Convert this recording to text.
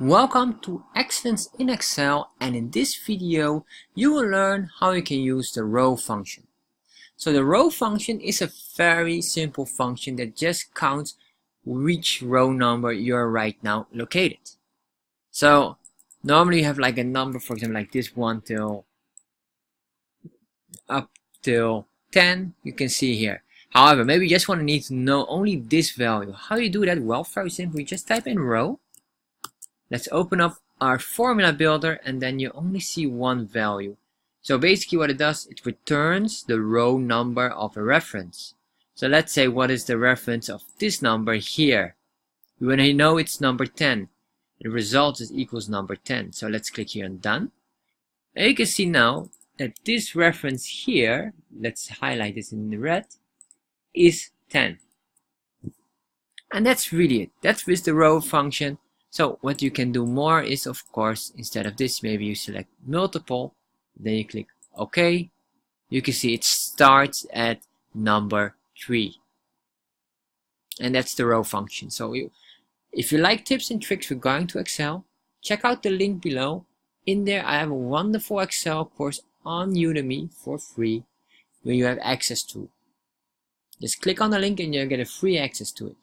Welcome to Excellence in Excel, and in this video you will learn how you can use the row function. So the row function is a very simple function that just counts which row number you're right now located. So normally you have like a number, for example, like this one till up till 10, you can see here. However, maybe you just need to know only this value. How you do that? Well, very simple. You just type in row. Let's open up our formula builder, and then you only see one value. So basically what it does, it returns the row number of a reference. So let's say, what is the reference of this number here? We want to know it's number 10. The result is equals number 10. So let's click here on done. And you can see now that this reference here, let's highlight this in the red, is 10. And that's really it. That's with the row function. So what you can do more is, of course, instead of this, maybe you select multiple, then you click OK. You can see it starts at number 3. And that's the row function. So if you like tips and tricks regarding to Excel, check out the link below. In there I have a wonderful Excel course on Udemy for free where you have access to. Just click on the link and you'll get a free access to it.